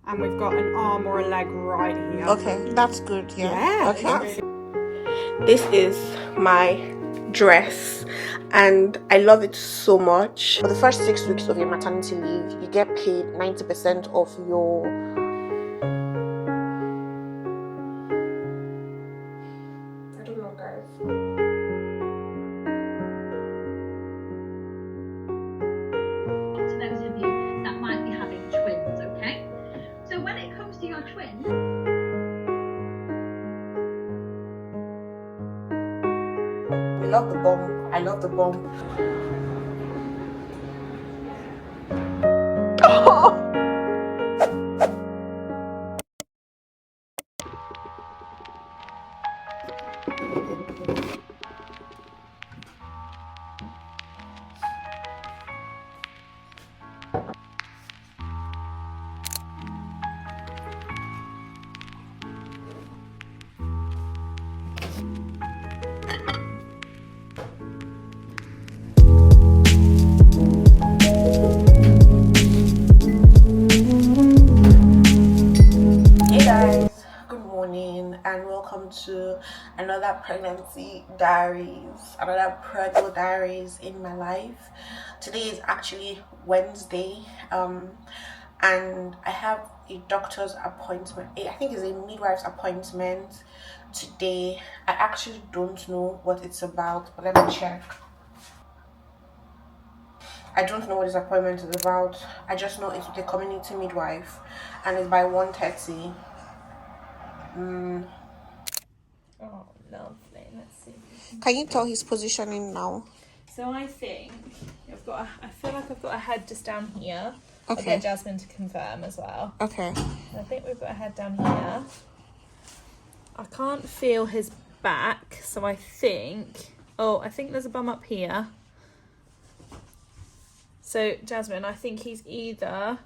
and we've got an arm or a leg right here. Okay, that's good. Yeah. Okay. This is my dress and I love it so much. For the first 6 weeks of your maternity leave, you get paid 90% of your I don't know, guys. To those of you that might be having twins, okay? So when it comes to your twins, We love the bump. I love the bump. And welcome to another pregnancy diaries, another prego diaries in my life. Today is actually Wednesday, and I have a doctor's appointment. I think it's a midwife's appointment today. I actually don't know what it's about, but let me check. I don't know what this appointment is about. I just know it's with a community midwife and it's by 1:30. Oh, lovely. Let's see. Can you tell his positioning now? So I think I feel like I've got a head just down here. Okay. I'll get Jasmine to confirm as well. Okay. And I think we've got a head down here. I can't feel his back, so I think there's a bum up here. So Jasmine, I think he's either.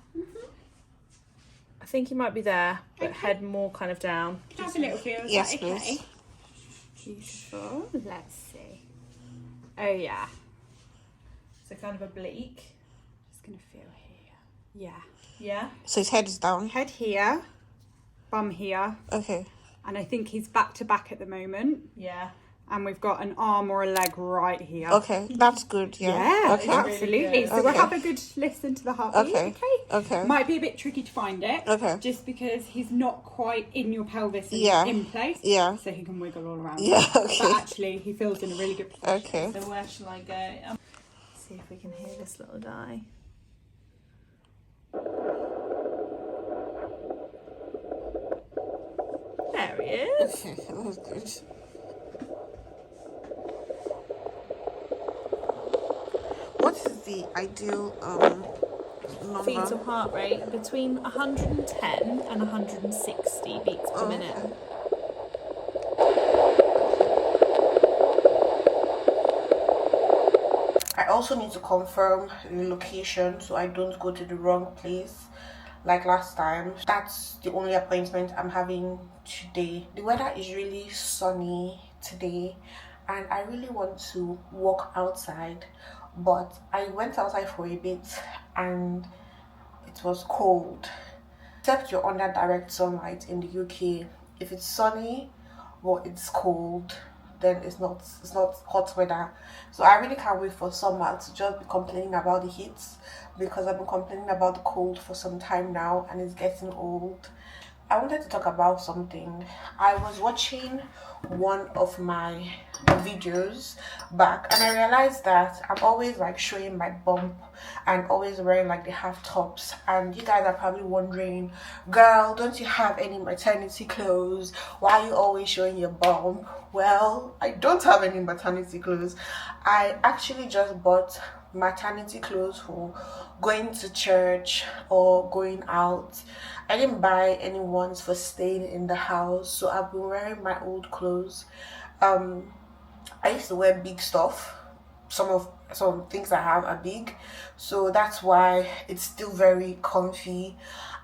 I think he might be there, but head more kind of down. Can I have a little feel? Is Yes, that okay? please. Beautiful. Let's see. Oh yeah. So kind of oblique. Just gonna feel here. Yeah. Yeah. So his head is down. Head here, bum here, Okay. and I think he's back to back at the moment. Yeah. And we've got an arm or a leg right here. Okay, that's good. Yeah. Yeah, Okay. absolutely. Really good. So we'll Okay. have a good listen to the heartbeat. Okay. Okay. Might be a bit tricky to find it. Okay. Just because he's not quite in your pelvis and Yeah. in place. Yeah. So he can wiggle all around. Yeah. But Okay. actually, he feels in a really good position. Okay. So where shall I go? See if we can hear this little guy. There he is. Okay, that was good. What is the ideal number? Fetal heart rate between 110 and 160 beats per minute. Okay. I also need to confirm the location so I don't go to the wrong place like last time. That's the only appointment I'm having today. The weather is really sunny today and I really want to walk outside, but I went outside for a bit and it was cold. Except you're under direct sunlight in the UK, if it's sunny or it's cold, then it's not hot weather. So I really can't wait for summer to just be complaining about the heat, because I've been complaining about the cold for some time now and it's getting old. I wanted to talk about something. I was watching one of my videos back and I realized that I'm always like showing my bump and always wearing like the half tops, and you guys are probably wondering, girl, don't you have any maternity clothes? Why are you always showing your bump? Well, I don't have any maternity clothes. I actually just bought maternity clothes for going to church or going out. I didn't buy any ones for staying in the house, so I've been wearing my old clothes. I used to wear big stuff. Some things I have are big, so that's why it's still very comfy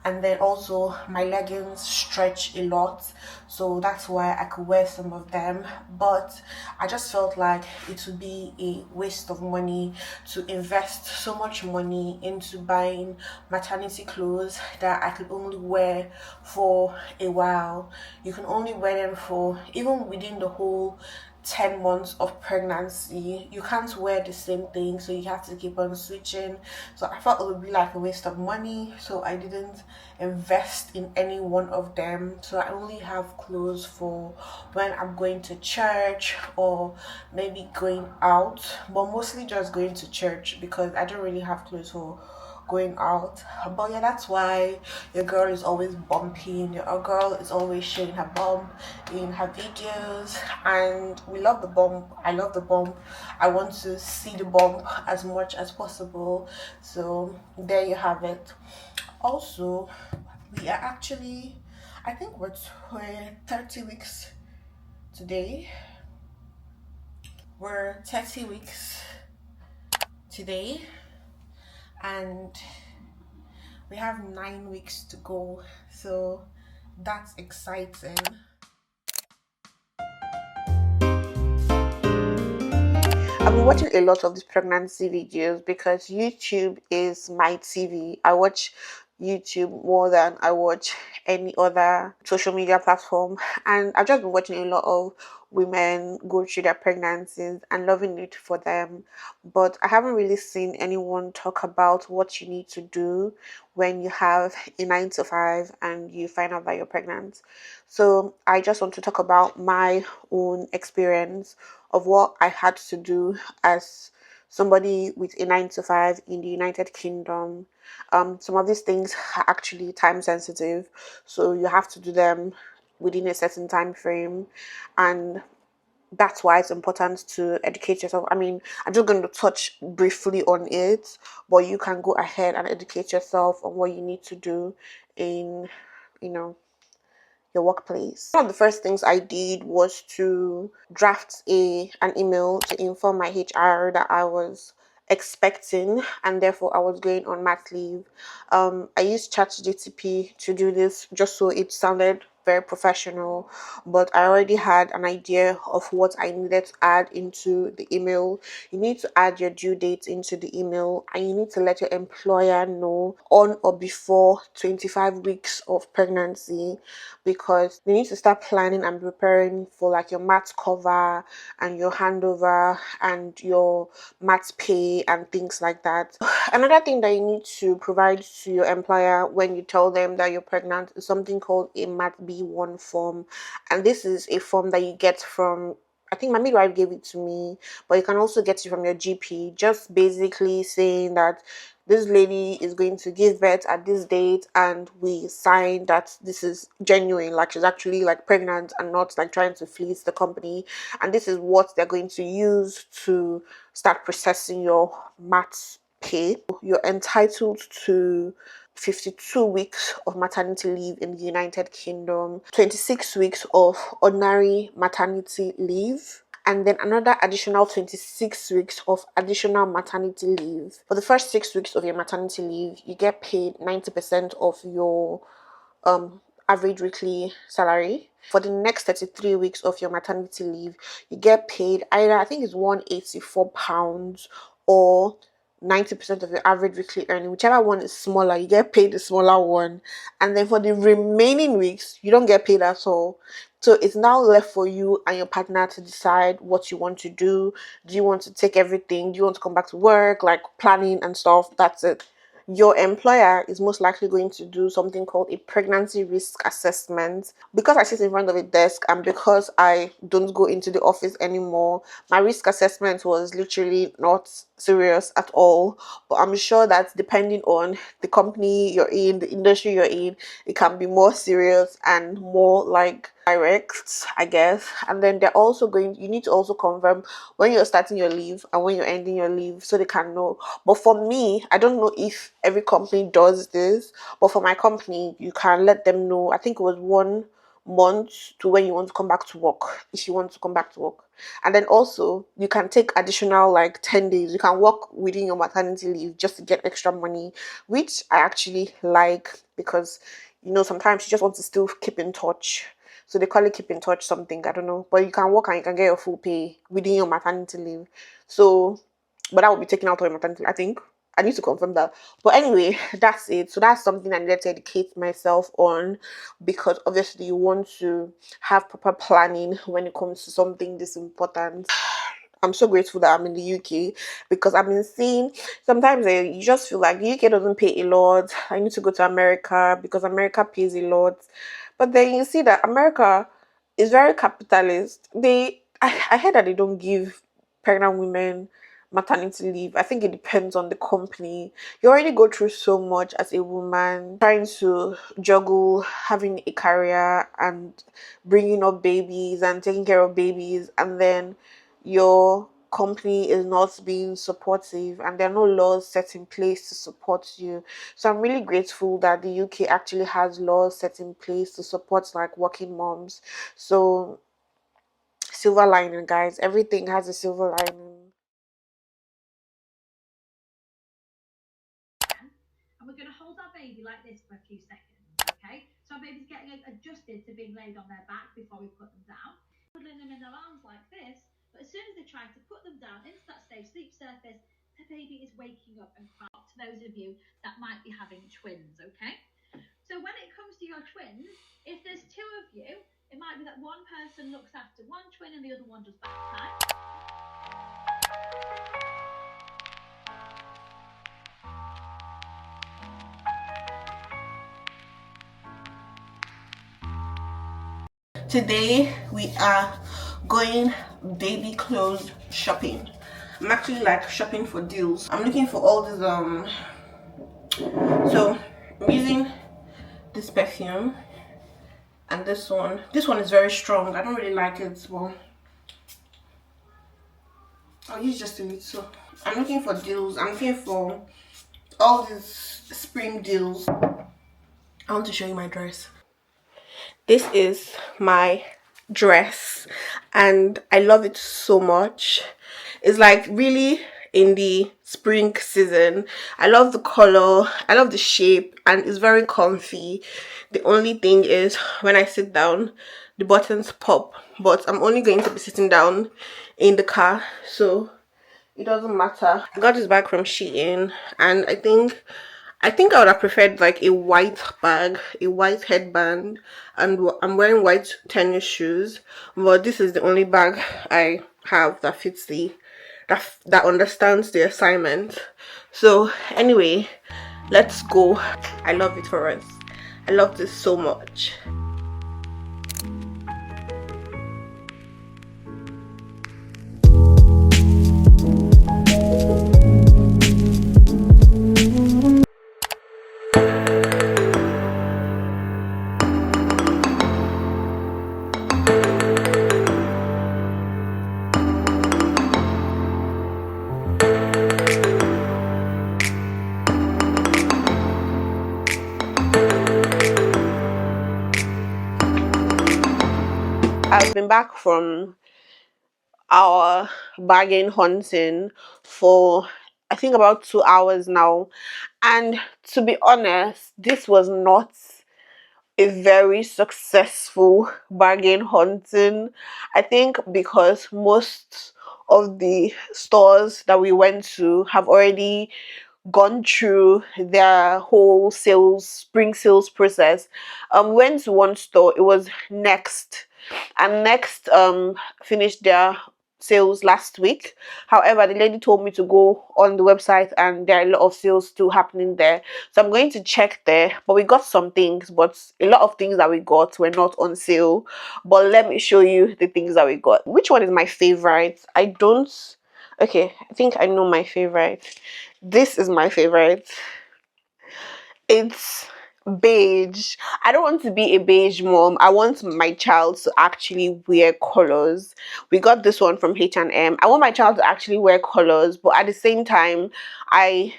and then also my leggings stretch a lot, so that's why I could wear some of them. But I just felt like it would be a waste of money to invest so much money into buying maternity clothes that I could only wear for a while. You can only wear them for, even within the whole 10 months of pregnancy, you can't wear the same thing, so you have to keep on switching. So I felt it would be like a waste of money, so I didn't invest in any one of them. So I only have clothes for when I'm going to church or maybe going out, but mostly just going to church because I don't really have clothes for going out. But yeah, that's why your girl is always bumping, your girl is always showing her bump in her videos, and we love the bump. I love the bump. I want to see the bump as much as possible. So there you have it. Also, we are actually, I think we're 30 weeks today. We're 30 weeks today, and we have 9 weeks to go, so that's exciting. I've been watching a lot of these pregnancy videos because YouTube is my TV. I watch YouTube more than I watch any other social media platform, and I've just been watching a lot of women go through their pregnancies and loving it for them. But I haven't really seen anyone talk about what you need to do when you have a 9 to 5 and you find out that you're pregnant. So I just want to talk about my own experience of what I had to do as somebody with a 9 to 5 in the United Kingdom. Some of these things are actually time sensitive, so you have to do them within a certain time frame, and that's why it's important to educate yourself. I mean, I'm just going to touch briefly on it, but you can go ahead and educate yourself on what you need to do in, you know, your workplace. One of the first things I did was to draft an email to inform my HR that I was expecting and therefore I was going on mat leave. I used ChatGPT to do this just so it sounded very professional, but I already had an idea of what I needed to add into the email. You need to add your due date into the email, and you need to let your employer know on or before 25 weeks of pregnancy, because they need to start planning and preparing for like your mat cover and your handover and your mat pay and things like that. Another thing that you need to provide to your employer when you tell them that you're pregnant is something called a mat B1 form, and this is a form that you get from, I think my midwife gave it to me, but you can also get it from your GP, just basically saying that this lady is going to give birth at this date, and we sign that this is genuine, like she's actually like pregnant and not like trying to fleece the company, and this is what they're going to use to start processing your mat pay. You're entitled to 52 weeks of maternity leave in the United Kingdom, 26 weeks of ordinary maternity leave, and then another additional 26 weeks of additional maternity leave. For the first 6 weeks of your maternity leave, you get paid 90% of your average weekly salary. For the next 33 weeks of your maternity leave, you get paid either, I think it's £184 or 90% of your average weekly earning. Whichever one is smaller, you get paid the smaller one. And then for the remaining weeks, you don't get paid at all. So it's now left for you and your partner to decide what you want to do. Do you want to take everything? Do you want to come back to work, like planning and stuff? That's it. Your employer is most likely going to do something called a pregnancy risk assessment. Because I sit in front of a desk and because I don't go into the office anymore, my risk assessment was literally not serious at all. But I'm sure that depending on the company you're in, the industry you're in, it can be more serious and more like direct, I guess. And then you need to also confirm when you're starting your leave and when you're ending your leave, so they can know. But for me, I don't know if every company does this, but for my company, you can let them know. I think it was one months to when you want to come back to work, if you want to come back to work. And then also you can take additional like 10 days. You can work within your maternity leave just to get extra money, which I actually like, because sometimes you just want to still keep in touch. So they call it keep in touch something, I don't know. But you can work and you can get your full pay within your maternity leave. So, but that will be taken out of your maternity, I think. I need to confirm that. But anyway, that's it. So that's something I needed to educate myself on, because obviously you want to have proper planning when it comes to something this important. I'm so grateful that I'm in the UK, because I've been seeing sometimes you just feel like the UK doesn't pay a lot. I need to go to America because America pays a lot. But then you see that America is very capitalist. I heard that they don't give pregnant women maternity leave. I think it depends on the company. You already go through so much as a woman, trying to juggle having a career and bringing up babies and taking care of babies, and then your company is not being supportive and there are no laws set in place to support you. So I'm really grateful that the UK actually has laws set in place to support like working moms. So silver lining, guys, everything has a silver lining. And we're going to hold our baby like this for a few seconds, okay? So our baby's getting adjusted to being laid on their back before we put them down. Putting them in their arms like this, but as soon as they try to put them down into that safe sleep surface, the baby is waking up and crying. To those of you that might be having twins, okay? So when it comes to your twins, if there's two of you, it might be that one person looks after one twin and the other one does back time. Today we are going baby clothes shopping. I'm actually like shopping for deals. I'm looking for all these so I'm using this perfume and this one. This one is very strong. I don't really like it, but I'll use just a little. I'm looking for deals. I'm looking for all these spring deals. I want to show you my dress. This is my dress and I love it so much. It's like really in the spring season. I love the color, I love the shape, and it's very comfy. The only thing is when I sit down the buttons pop, but I'm only going to be sitting down in the car, so it doesn't matter. I got this bag from Shein and I think I would have preferred like a white bag, a white headband, and I'm wearing white tennis shoes. But this is the only bag I have that fits that understands the assignment. So anyway, let's go. I love it for us. I love this so much. I've been back from our bargain hunting for I think about 2 hours now, and to be honest, this was not a very successful bargain hunting. I think because most of the stores that we went to have already gone through their whole spring sales process. Went to one store, it was Next, and Next finished their sales last week. However, the lady told me to go on the website and there are a lot of sales still happening there, so I'm going to check there. But we got some things, but a lot of things that we got were not on sale. But let me show you the things that we got. Which one is my favorite? Okay, I think I know my favorite. This is my favorite. It's beige. I don't want to be a beige mom. I want my child to actually wear colors. We got this one from H&M. I want my child to actually wear colors, but at the same time, I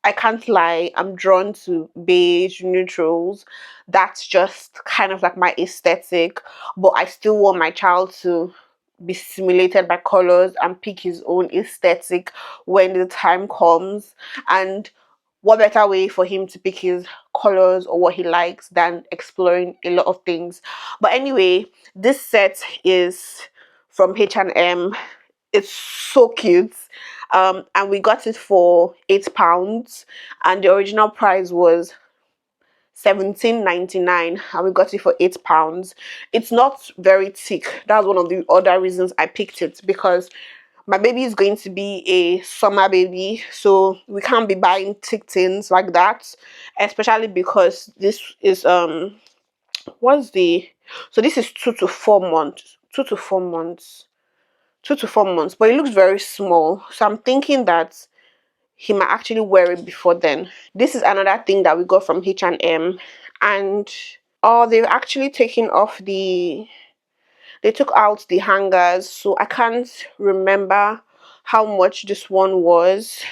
I can't lie, I'm drawn to beige neutrals. That's just kind of like my aesthetic, but I still want my child to be stimulated by colors and pick his own aesthetic when the time comes. And what better way for him to pick his colors or what he likes than exploring a lot of things. But anyway, this set is from H&M. It's so cute, and we got it for £8, and the original price was £17.99, and we got it for £8. It's not very thick. That's one of the other reasons I picked it, because my baby is going to be a summer baby, so we can't be buying thick things like that, especially because this is what's the so this is 2 to 4 months, 2 to 4 months, but it looks very small, so I'm thinking that he might actually wear it before then. This is another thing that we got from H&M, and oh, they've actually taken off they took out the hangers, so I can't remember how much this one was,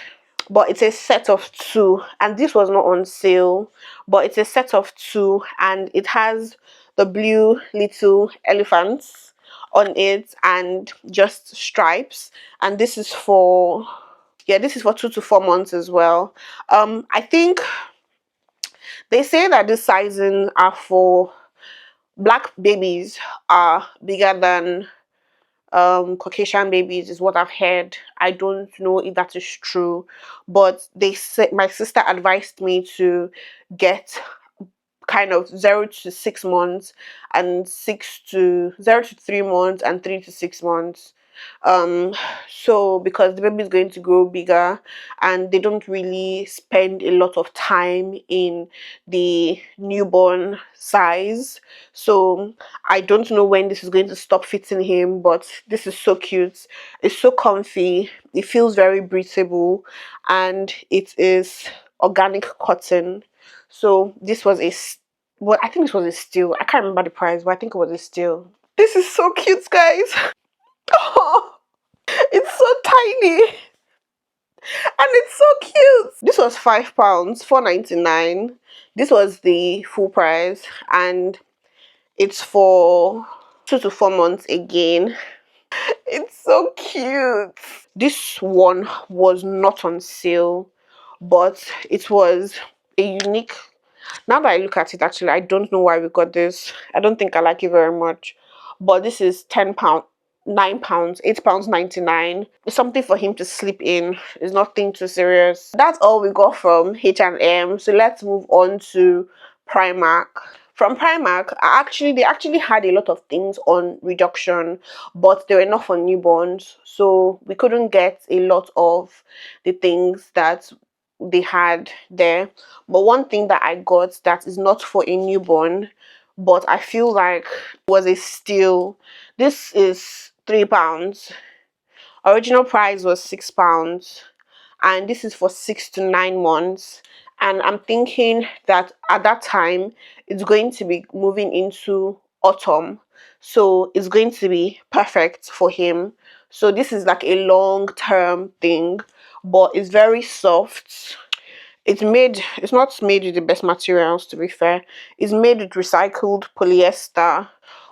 but it's a set of 2, and this was not on sale, but it's a set of 2, and it has the blue little elephants on it and just stripes, and this is for 2 to 4 months as well. I think they say that the sizing are for black babies are bigger than Caucasian babies, is what I've heard. I don't know if that is true, but they said, my sister advised me to get kind of 0 to 6 months and 0 to 3 months and 3 to 6 months, so because the baby is going to grow bigger and they don't really spend a lot of time in the newborn size. So I don't know when this is going to stop fitting him, but this is so cute. It's so comfy, it feels very breathable, and it is organic cotton. So this was well, I think this was a steal. I can't remember the price, but I think it was a steal. This is so cute, guys. Oh, it's so tiny and it's so cute. This was £5, £4.99. This was the full price, and it's for 2 to 4 months again. It's so cute. This one was not on sale, but it was a unique. Now that I look at it, actually, I don't know why we got this. I don't think I like it very much, but this is £10, £9, £8.99. It's something for him to sleep in. It's nothing too serious. That's all we got from H&M. So let's move on to Primark. From Primark, they actually had a lot of things on reduction, but they were not for newborns, so we couldn't get a lot of the things that they had there. But one thing that I got that is not for a newborn, but I feel like was a steal. This is £3. Original price was £6, and this is for 6 to 9 months. And I'm thinking that at that time it's going to be moving into autumn, so it's going to be perfect for him. So this is like a long-term thing, but it's very soft. It's not made with the best materials, to be fair. It's made with recycled polyester,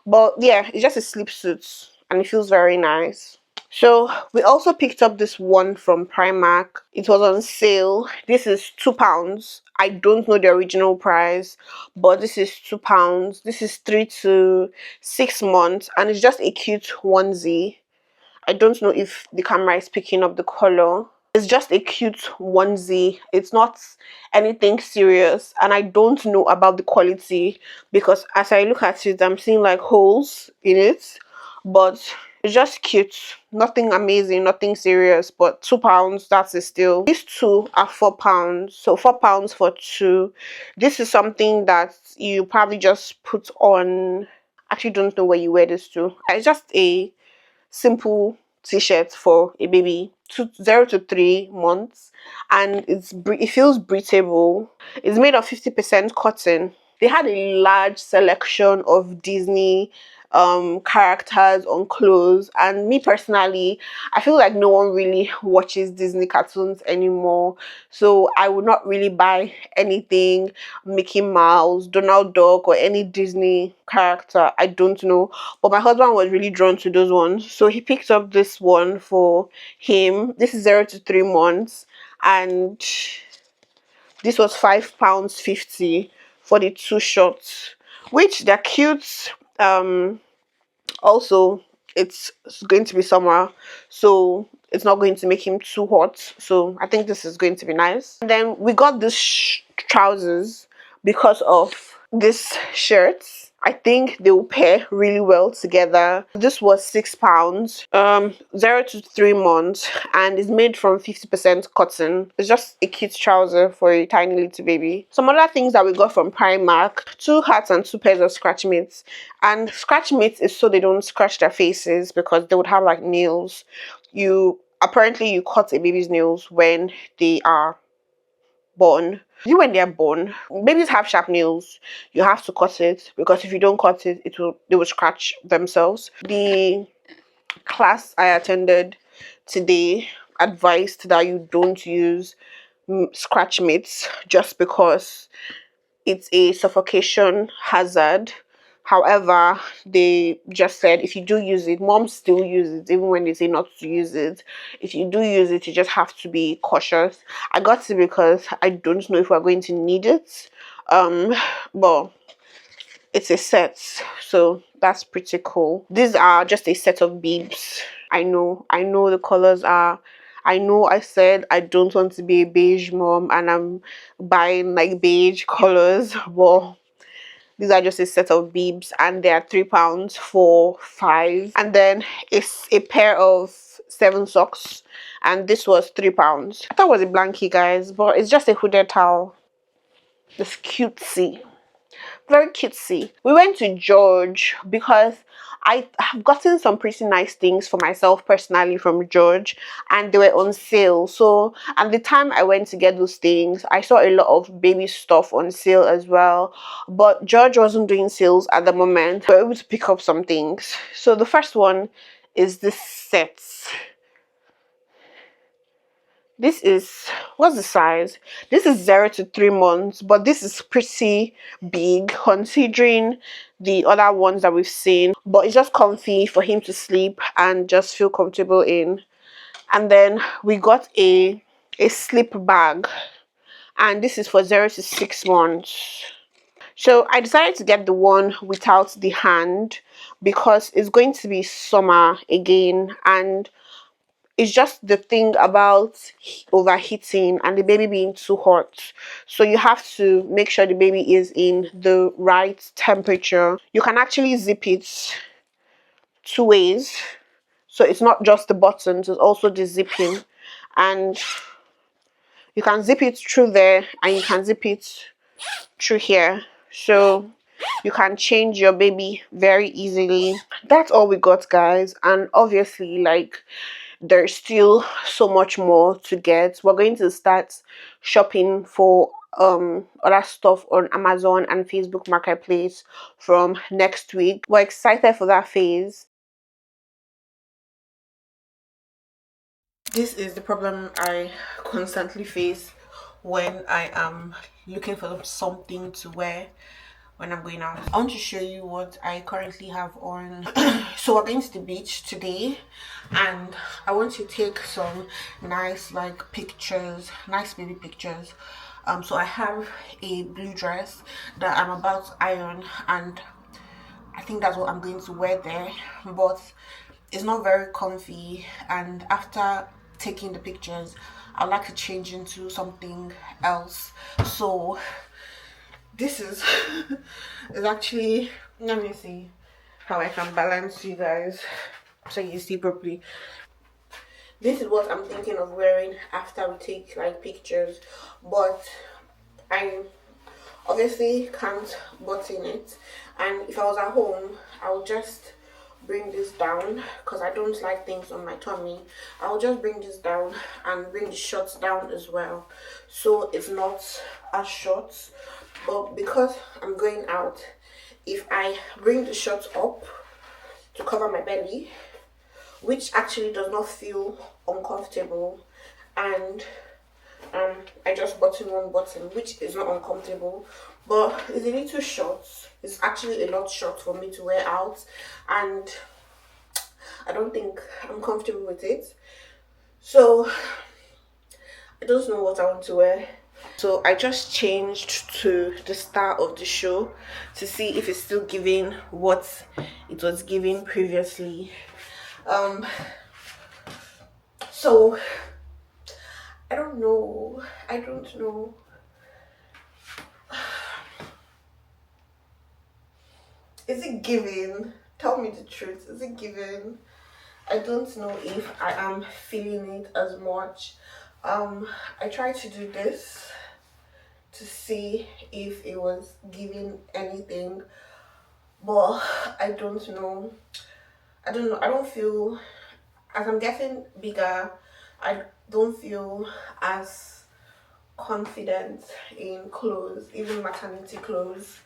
but yeah, it's just a sleep suit and it feels very nice. So we also picked up this one from Primark. It was on sale. This is £2. I don't know the original price, but this is £2. This is 3 to 6 months, and it's just a cute onesie. I don't know if the camera is picking up the color. It's just a cute onesie. It's not anything serious, and I don't know about the quality because as I look at it, I'm seeing like holes in it, but it's just cute. Nothing amazing, nothing serious, but £2, that's a steal. These two are £4, so £4 for 2. This is something that you probably just put on. Actually don't know where you wear this to. It's just a simple t-shirt for a baby, 0 to 3 months, and it feels breathable. It's made of 50% cotton. they had a large selection of Disney characters on clothes, and me personally, I feel like no one really watches Disney cartoons anymore, so I would not really buy anything Mickey Mouse, Donald Duck, or any Disney character. I don't know, but my husband was really drawn to those ones, so he picked up this one for him. This is 0 to 3 months, and this was £5.50 for the 2 shots, which they're cute. Also, it's going to be summer, so it's not going to make him too hot, so I think this is going to be nice. And then we got this trousers because of this shirts. I think they will pair really well together. This was £6, 0 to 3 months, and it's made from 50% cotton. It's just a cute trouser for a tiny little baby. Some other things that we got from Primark: 2 hats and 2 pairs of scratch mitts. And scratch mitts is so they don't scratch their faces, because they would have like nails. Apparently you cut a baby's nails when they are born. When they're born, babies have sharp nails. You have to cut it, because if you don't cut it, they will scratch themselves. The class I attended today advised that you don't use scratch mitts, just because it's a suffocation hazard. However, they just said if you do use it, moms still use it even when they say not to use it. If you do use it, you just have to be cautious. I got it because I don't know if we're going to need it, but it's a set, so that's pretty cool. These are just a set of bibs. I know the colors are, I know I said I don't want to be a beige mom and I'm buying like beige colors, but these are just a set of bibs, and they are £3 for 5. And then it's a pair of 7 socks, and this was £3. I thought it was a blankie, guys, but it's just a hooded towel. It's cutesy, very cutesy. We went to George because I have gotten some pretty nice things for myself personally from George, and they were on sale. So at the time I went to get those things, I saw a lot of baby stuff on sale as well, but George wasn't doing sales at the moment. We were able to pick up some things. So the first one is this set. This is, what's the size? This is 0 to 3 months, but this is pretty big considering the other ones that we've seen. But it's just comfy for him to sleep and just feel comfortable in. And then we got a slip bag, and this is for 0 to 6 months. So I decided to get the one without the hand because it's going to be summer again, and it's just the thing about overheating and the baby being too hot. So you have to make sure the baby is in the right temperature. You can actually zip it 2 ways. So it's not just the buttons, it's also the zipping. And you can zip it through there, and you can zip it through here. So you can change your baby very easily. That's all we got, guys. And obviously, like, there's still so much more to get. We're going to start shopping for other stuff on Amazon and Facebook Marketplace from next week. We're excited for that phase. This is the problem I constantly face when I am looking for something to wear when I'm going out. I want to show you what I currently have on. So we're going to the beach today, and I want to take some nice pictures, nice baby pictures. So I have a blue dress that I'm about to iron, and I think that's what I'm going to wear there, but it's not very comfy, and after taking the pictures I'd like to change into something else. So this is actually, let me see how I can balance you guys so you see properly. This is what I'm thinking of wearing after we take pictures, but I obviously can't button it, and if I was at home I would just bring this down because I don't like things on my tummy. I'll just bring this down and bring the shorts down as well, so it's not as short. but because I'm going out, if I bring the shorts up to cover my belly, which actually does not feel uncomfortable, and I just button one button, which is not uncomfortable, but it's a little short. It's actually a lot short for me to wear out, and I don't think I'm comfortable with it. So I don't know what I want to wear. So I just changed to the star of the show to see if it's still giving what it was giving previously. So I don't know. Is it giving? Tell me the truth. Is it giving? I don't know if I am feeling it as much. I tried to do this to see if it was giving anything, but I don't know. I don't feel, as I'm getting bigger, I don't feel as confident in clothes, even maternity clothes.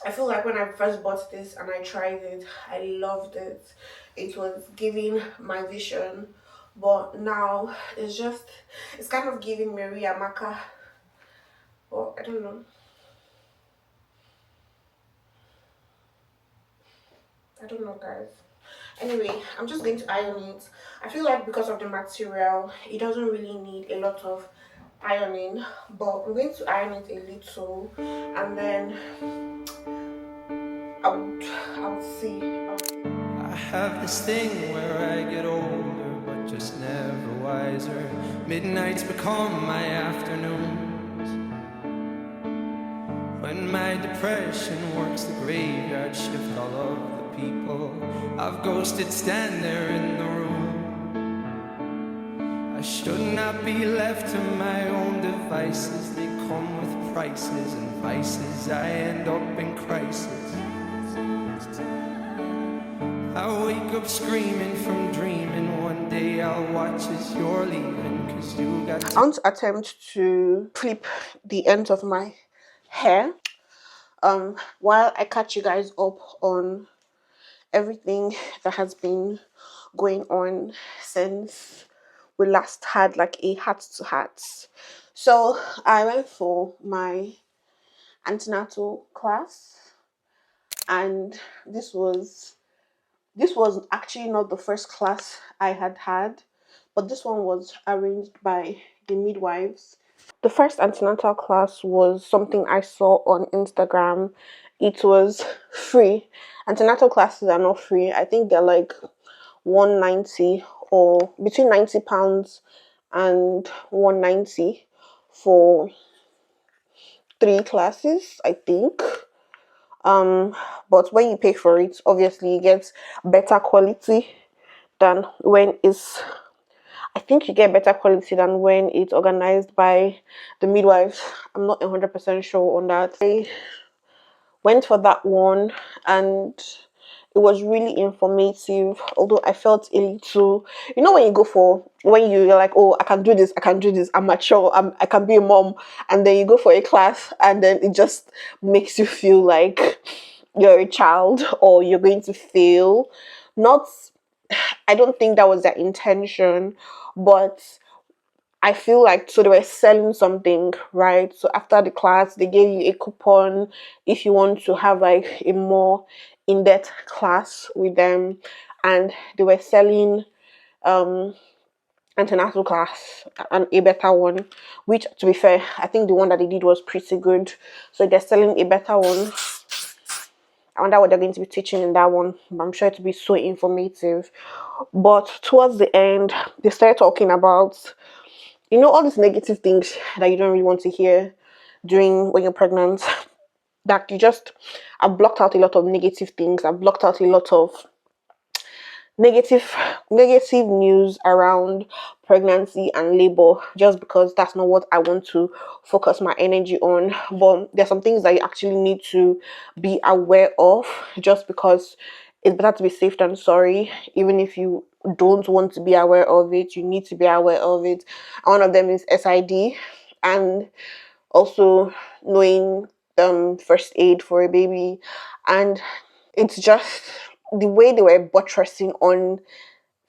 I feel like when I first bought this and I tried it, I loved it. It was giving my vision, but now it's kind of giving Maria Maka. Well, I don't know. I don't know, guys. Anyway, I'm just going to iron it. I feel like because of the material, it doesn't really need a lot of ironing, but I'm going to iron it a little, and then I'll see. I have this thing where I get older, but just never wiser. Midnights become my afternoons. When my depression works the graveyard shift, all of the people I've ghosted stand there in the room. I should not be left to my own devices. They come with prices and vices. I end up in crisis. I wake up screaming from dreaming. One day I'll watch as you're leaving, 'cause you got I want to attempt to clip the ends of my hair while I catch you guys up on everything that has been going on since we last had like a heart to heart. So I went for my antenatal class, and this was actually not the first class I had, but this one was arranged by the midwives. The first antenatal class was something I saw on Instagram. It was free. Antenatal classes are not free. I think they're like 190 or between £90 and 190 for 3 classes, I think. But when you pay for it, obviously you get better quality than when it's I think you get better quality than when it's organized by the midwives. I'm not 100% sure on that. I went for that one, and it was really informative, although I felt a little, when you're like, oh, I can do this, I'm mature, I can be a mom, and then you go for a class and then it just makes you feel like you're a child, or you're going to fail. Not I don't think that was their intention, but I feel like, so they were selling something, right? So after the class, they gave you a coupon if you want to have like a more in-depth class with them, and they were selling antenatal class and a better one, which, to be fair, I think the one that they did was pretty good. So they're selling a better one. I wonder what they're going to be teaching in that one, but I'm sure it will be so informative. But towards the end, they started talking about, all these negative things that you don't really want to hear when you're pregnant. That I've blocked out a lot of negative things. I've blocked out a lot of negative news around pregnancy and labor, just because that's not what I want to focus my energy on. But there's some things that you actually need to be aware of, just because it's better to be safe than sorry. Even if you don't want to be aware of it, you need to be aware of it. And one of them is SID. And also knowing first aid for a baby, and it's just the way they were buttressing on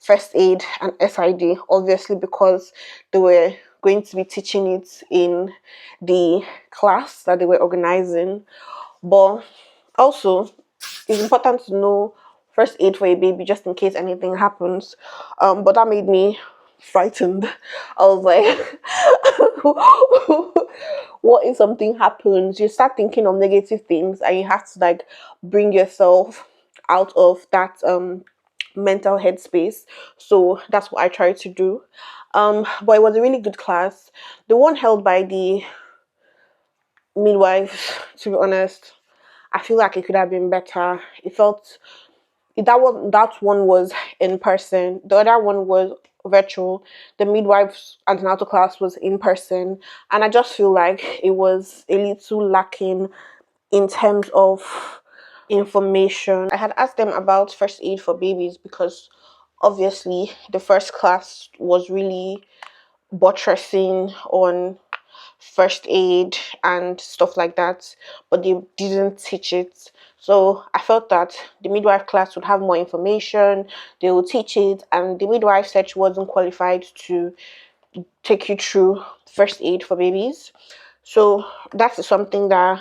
first aid and SID, obviously because they were going to be teaching it in the class that they were organizing. But also it's important to know first aid for a baby just in case anything happens. But that made me frightened. I was like, what if something happens? You start thinking of negative things and you have to like bring yourself out of that mental headspace. So that's what I tried to do. But it was a really good class. The one held by the midwives, to be honest, I feel like it could have been better. It felt that one was in person. The other one was virtual. The midwife's antenatal class was in person, and I just feel like it was a little lacking in terms of information. I had asked them about first aid for babies because obviously the first class was really buttressing on first aid and stuff like that, but they didn't teach it. So I felt that the midwife class would have more information, they would teach it, and the midwife said she wasn't qualified to take you through first aid for babies. So that's something that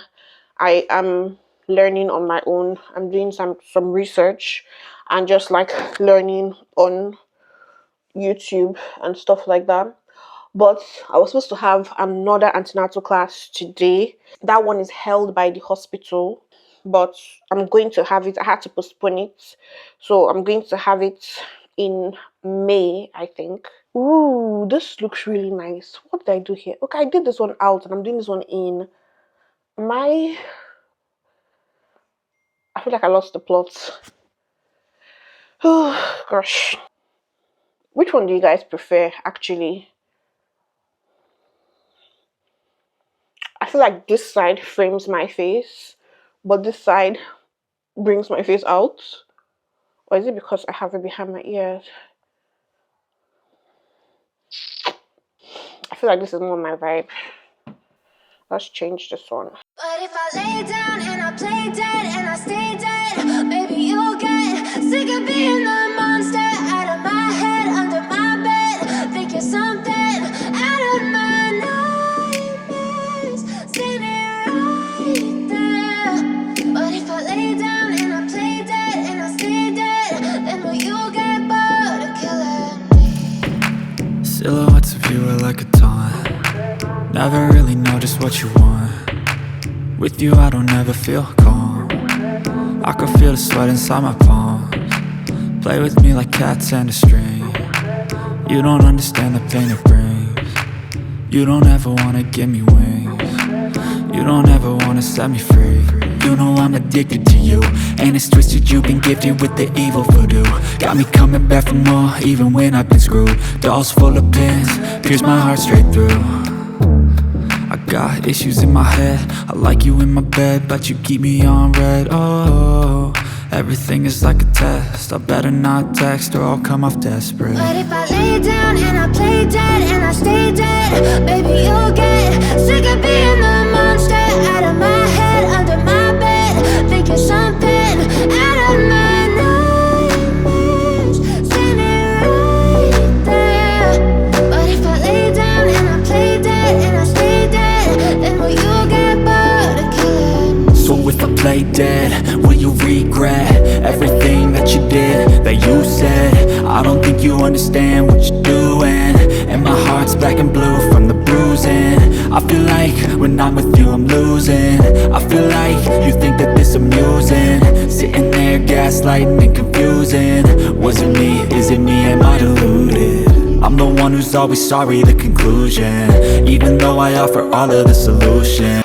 I am learning on my own. I'm doing some research and just like learning on YouTube and stuff like that. But I was supposed to have another antenatal class today. That one is held by the hospital, but I'm going to have it. I had to postpone it, so I'm going to have it in May, I think. Ooh, this looks really nice. What did I do here? Okay, I did this one out and I'm doing this one in. I feel like I lost the plot. Oh gosh. Which one do you guys prefer actually? I feel like this side frames my face, but this side brings my face out. Or is it because I have it behind my ears? I feel like this is more my vibe. Let's change this one. But if I lay down and I play dead and I stay dead, maybe you'll get sick of being the monster out of my head, under my bed. Think you're something out of my nightmares, standing right there. But if I lay down and I play dead and I stay dead, then will you get bored of killing me? Silhouettes of you are like a taunt. Never really know just what you want. With you I don't ever feel calm. I can feel the sweat inside my palms. Play with me like cats and a string. You don't understand the pain it brings. You don't ever wanna give me wings. You don't ever wanna set me free. You know I'm addicted to you, and it's twisted, you've been gifted with the evil voodoo. Got me coming back for more, even when I've been screwed. Dolls full of pins, pierce my heart straight through. I got issues in my head, I like you in my bed, but you keep me on red. Oh, everything is like a test, I better not text or I'll come off desperate. But if I lay down and I play dead and I stay dead, baby you'll get sick of being the monster out of my head, under my bed. Think you're something out of my nightmares, standing right there. But if I lay down and I play dead and I stay dead, then will you get bored of killing me? So if I play dead, will you regret everything that you did, that you said? I don't think you understand what you're doing, and my heart's black and blue from the bruising. I feel like when I'm with you I'm losing. I feel like you think that this amusing, sitting there gaslighting and confusing. Was it me? Is it me? Am I deluded? I'm the one who's always sorry, the conclusion, even though I offer all of the solutions.